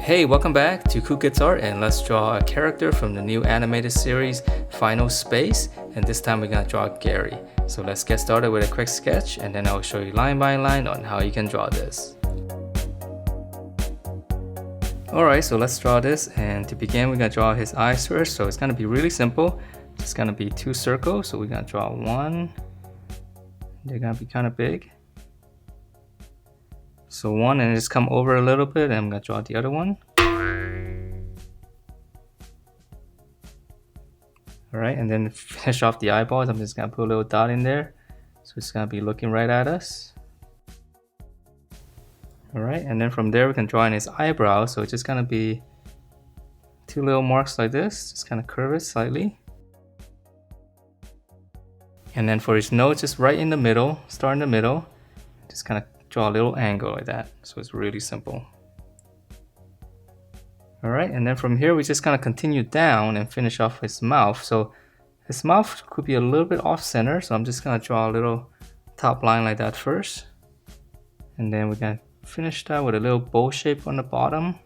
Hey, welcome back to Cool Kids Art, and let's draw a character from the new animated series Final Space, and this time we're gonna draw Gary. So let's get started with a quick sketch, and then I'll show you line by line on how you can draw this. Alright, so let's draw this, and to begin we're gonna draw his eyes first. So it's gonna be really simple. It's gonna be two circles, so we're gonna draw one. They're gonna be kind of big. So one, and just come over a little bit, and I'm gonna draw the other one. Alright, and then finish off the eyeballs. I'm just gonna put a little dot in there. So it's gonna be looking right at us. Alright, and then from there we can draw in his eyebrow. So it's just gonna be two little marks like this. Just kind of curve it slightly. And then for his nose, just right in the middle, start in the middle. Just kind of draw a little angle like that. So it's really simple. Alright, and then from here we just kind of continue down and finish off his mouth. So his mouth could be a little bit off center, so I'm just gonna draw a little top line like that first. And then we're gonna finish that with a little bow shape on the bottom.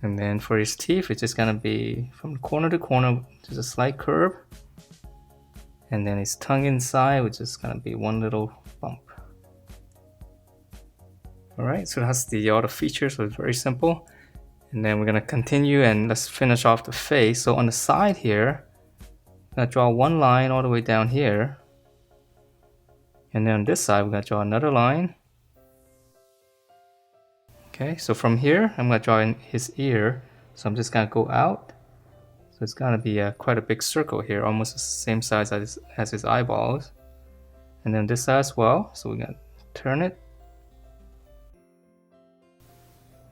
And then for his teeth, it's just gonna be from corner to corner, just a slight curve. And then his tongue inside, which is gonna be one little bump. Alright, so that's all the features, so it's very simple. And then we're gonna continue and let's finish off the face. So on the side here, I'm gonna draw one line all the way down here. And then on this side, we're gonna draw another line. Okay, so from here, I'm gonna draw in his ear. So I'm just gonna go out. So it's gonna be quite a big circle here, almost the same size as his eyeballs. And then this side as well, so we're gonna turn it.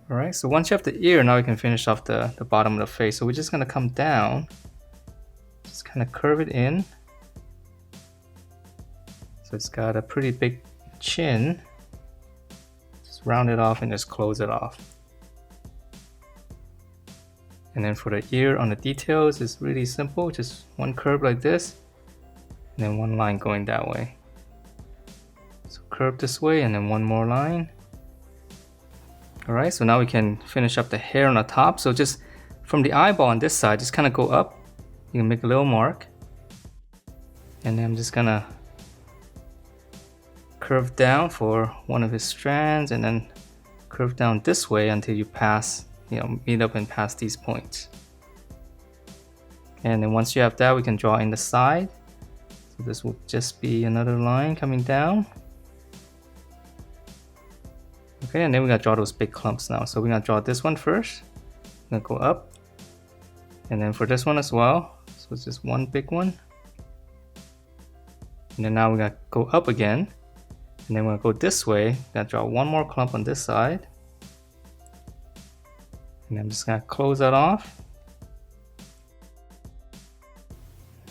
Alright, so once you have the ear, now we can finish off the bottom of the face. So we're just gonna come down, just kind of curve it in. So it's got a pretty big chin. Just round it off and just close it off. And then for the ear on the details, it's really simple. Just one curve like this, and then one line going that way. So curve this way, and then one more line. Alright, so now we can finish up the hair on the top. So just from the eyeball on this side, just kind of go up. You can make a little mark. And then I'm just gonna curve down for one of his strands, and then curve down this way until you pass, meet up and pass these points. And then once you have that, we can draw in the side. So this will just be another line coming down. Okay, and then we're gonna draw those big clumps now. So we're gonna draw this one first. I'm gonna go up. And then for this one as well. So it's just one big one. And then now we're gonna go up again. And then we're gonna go this way. I'm gonna draw one more clump on this side. And I'm just gonna close that off.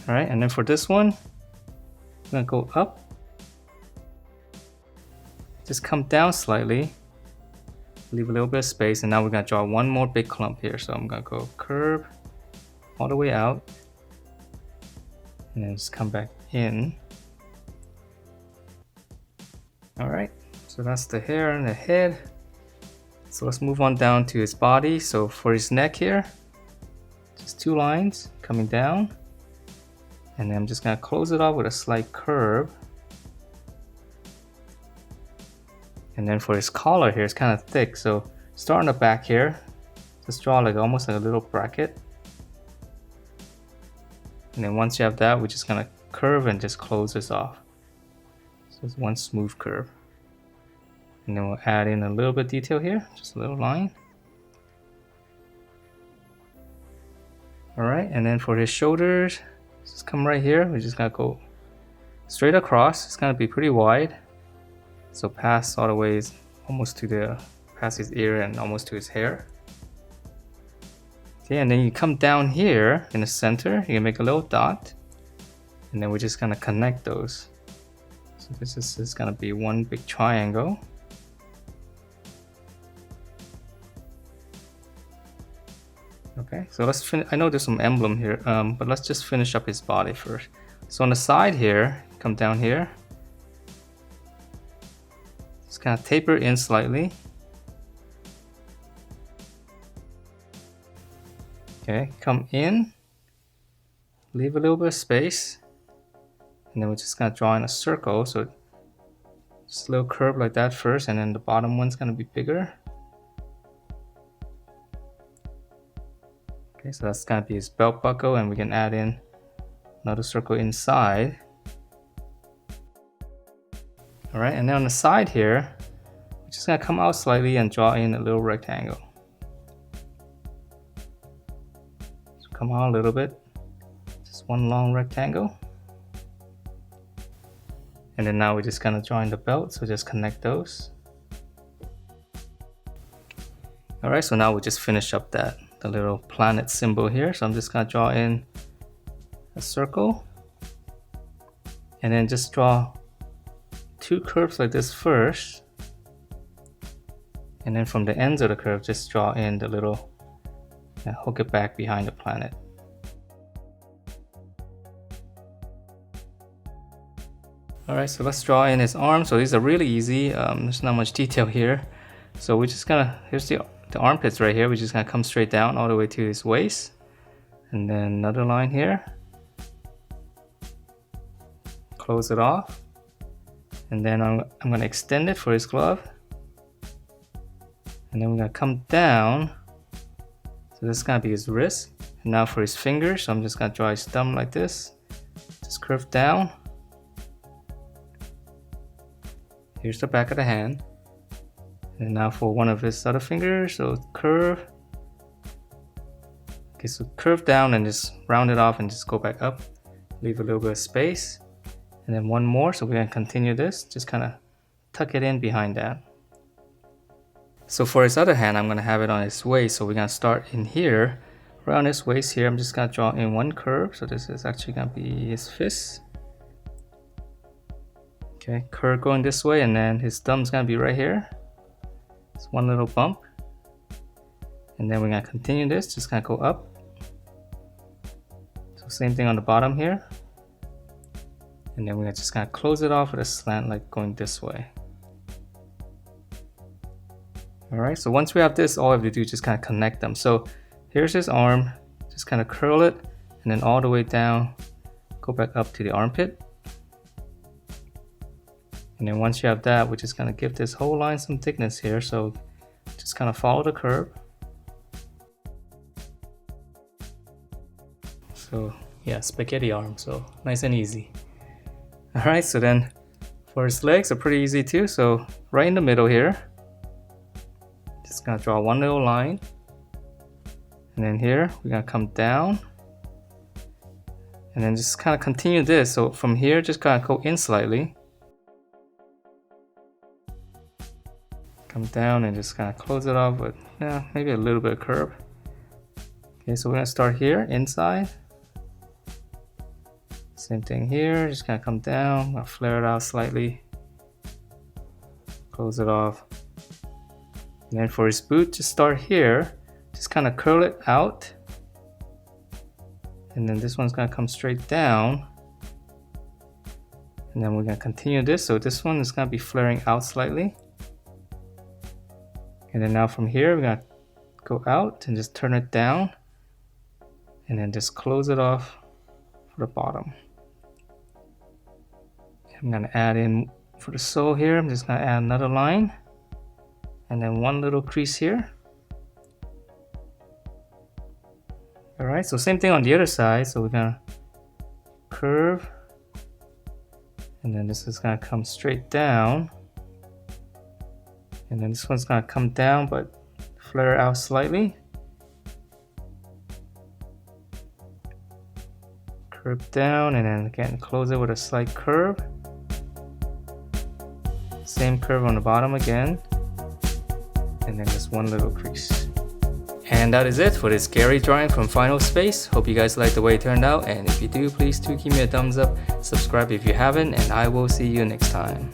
Alright, and then for this one, I'm gonna go up. Just come down slightly. Leave a little bit of space, and now we're gonna draw one more big clump here. So I'm gonna go curve all the way out. And then just come back in. Alright, so that's the hair and the head. So let's move on down to his body. So for his neck here, just two lines coming down. And then I'm just gonna close it off with a slight curve. And then for his collar here, it's kind of thick. So start on the back here. Just draw almost like a little bracket. And then once you have that, we're just gonna curve and just close this off. So it's one smooth curve. And then we'll add in a little bit of detail here, just a little line. Alright, and then for his shoulders, just come right here. We're just gonna go straight across. It's gonna be pretty wide. So pass all the way almost to past his ear and almost to his hair. Okay, and then you come down here in the center, you can make a little dot. And then we're just gonna connect those. So this is gonna be one big triangle. Okay, so let's finish. I know there's some emblem here, but let's just finish up his body first. So on the side here, come down here. Just kind of taper in slightly. Okay, come in, leave a little bit of space, and then we're just gonna draw in a circle. So just a little curve like that first, and then the bottom one's gonna be bigger. Okay, so that's gonna be his belt buckle, and we can add in another circle inside. All right, and then on the side here, we're just gonna come out slightly and draw in a little rectangle. So come out a little bit, just one long rectangle. And then now we're just gonna draw in the belt, so just connect those. All right, so now we just finish up the little planet symbol here. So I'm just gonna draw in a circle, and then just draw two curves like this first, and then from the ends of the curve just draw in the little hook it back behind the planet. Alright, so let's draw in his arm. So these are really easy. There's not much detail here, so we're just gonna, here's the armpits right here. We're just gonna come straight down all the way to his waist, and then another line here, close it off. And then I'm going to extend it for his glove. And then we're going to come down. So this is going to be his wrist. And now for his fingers, so I'm just going to draw his thumb like this. Just curve down. Here's the back of the hand. And now for one of his other fingers, so curve. Okay, so curve down and just round it off and just go back up. Leave a little bit of space. And then one more, so we're gonna continue this, just kind of tuck it in behind that. So for his other hand, I'm gonna have it on his waist, so we're gonna start in here, around his waist here. I'm just gonna draw in one curve, so this is actually gonna be his fist. Okay, curve going this way, and then his thumb's gonna be right here. It's one little bump. And then we're gonna continue this, just gonna go up. So same thing on the bottom here. And then we're just gonna close it off with a slant, like going this way. All right, so once we have this, all we have to do is just kind of connect them. So here's his arm, just kind of curl it, and then all the way down, go back up to the armpit. And then once you have that, we're just gonna give this whole line some thickness here. So just kind of follow the curve. So yeah, spaghetti arm, so nice and easy. Alright, so then for his legs are pretty easy too. So right in the middle here, just gonna draw one little line. And then here, we're gonna come down. And then just kind of continue this. So from here, just kind of go in slightly. Come down and just kind of close it off with maybe a little bit of curve. Okay, so we're gonna start here, inside. Same thing here, just gonna come down, I'll flare it out slightly, close it off. And then for his boot, just start here, just kind of curl it out. And then this one's gonna come straight down. And then we're gonna continue this, so this one is gonna be flaring out slightly. And then now from here, we're gonna go out and just turn it down. And then just close it off for the bottom. I'm gonna add in for the sole here, I'm just gonna add another line and then one little crease here. Alright, so same thing on the other side. So we're gonna curve, and then this is gonna come straight down, and then this one's gonna come down but flare out slightly. Curve down, and then again close it with a slight curve. Same curve on the bottom again, and then just one little crease. And that is it for this scary drawing from Final Space. Hope you guys liked the way it turned out, and if you do, please do give me a thumbs up, subscribe if you haven't, and I will see you next time.